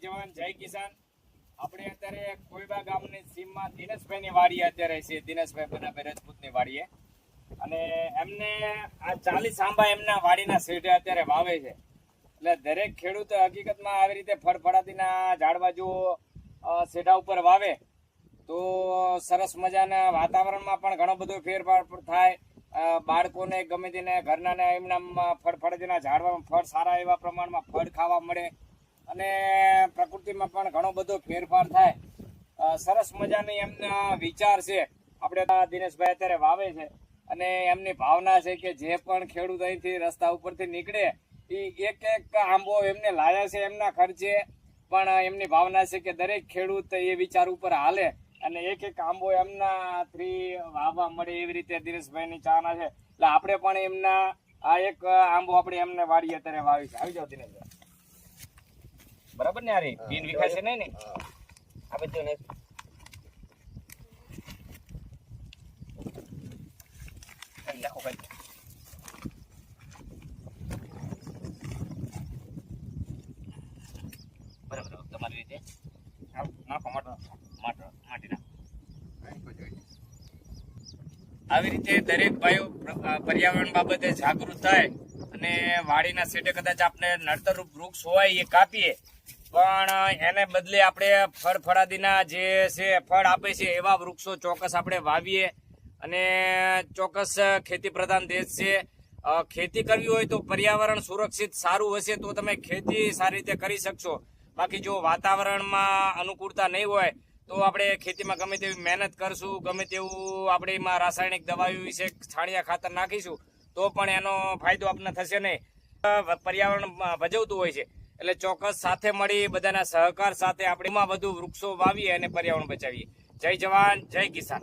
જવાન જય કિસાન. આપણે અત્યારે કોઈબા ગામની સીમમાં દિનેશભાઈની વાડીએ અત્યારે છે. દિનેશભાઈ બનાભાઈ રાજપૂતની વાડીએ, અને એમને આ 40 આંબા એમના વાડીના શેઢે અત્યારે વાવે છે. એટલે દરેક ખેડૂત હકીકતમાં આવી રીતે ફળફળાદીના ઝાડવા જો શેઢા ઉપર વાવે તો સરસ મજાના વાતાવરણમાં પણ ઘણો બધો ફેરફાર થાય. બાળકોને ગમે તેને ઘરના એમના ફળફળાદીના ઝાડવામાં ફળ સારા એવા પ્રમાણમાં ફળ ખાવા મળે, અને પ્રકૃતિમાં પણ ઘણો બધો ફેરફાર થાય. સરસ મજાની એમના વિચાર છે. આપણે દિનેશભાઈ અત્યારે વાવે છે, અને એમની ભાવના છે કે જે પણ ખેડૂત અહીંથી રસ્તા ઉપરથી નીકળે એ એક એક આંબો એમને લાયા છે એમના ખર્ચે, પણ એમની ભાવના છે કે દરેક ખેડૂત એ વિચાર ઉપર હાલે અને એક એક આંબો એમના થી વાવવા મળે, એવી રીતે દિનેશભાઈની ચાહના છે. એટલે આપણે પણ એમના આ એક આંબો આપણે એમને વાડીએ અત્યારે વાવી છે. આવી જાઓ દિનેશભાઈ, બરાબર ને? યાર બીન વિખાશે નહીં ને? આ બધું ને નાખો ભાઈ. બરાબર તમારી રીતે નાખો, માટી નાખો. આવી રીતે દરેક ભાઈઓ પર્યાવરણ બાબતે જાગૃત થાય અને વાડીના સેટે કદાચ આપણે નડતરરૂપ વૃક્ષ હોય એ કાપીએ, પણ એને બદલે આપણે ફળફળાદીના જે છે ફળ આપે છે એવા વૃક્ષો ચોક્કસ આપણે વાવીએ. અને ચોક્કસ ખેતી પ્રધાન દેશ છે. ખેતી કરવી હોય તો પર્યાવરણ સુરક્ષિત સારું હશે તો તમે ખેતી સારી રીતે કરી શકશો. બાકી જો વાતાવરણમાં અનુકૂળતા નહીં હોય તો આપણે ખેતીમાં ગમે તેવી મહેનત કરશું, ગમે તેવું આપણે એમાં રાસાયણિક દવાઓ વિશે છાણિયા ખાતર નાખીશું તો પણ એનો ફાયદો આપણને થશે નહીં. પર્યાવરણ ભજવતું હોય છે, એટલે ચોક્કસ સાથે મળી બધાના સહકાર સાથે આપણે એમાં વધુ વૃક્ષો વાવીએ અને પર્યાવરણ બચાવીએ. જય જવાન જય કિસાન.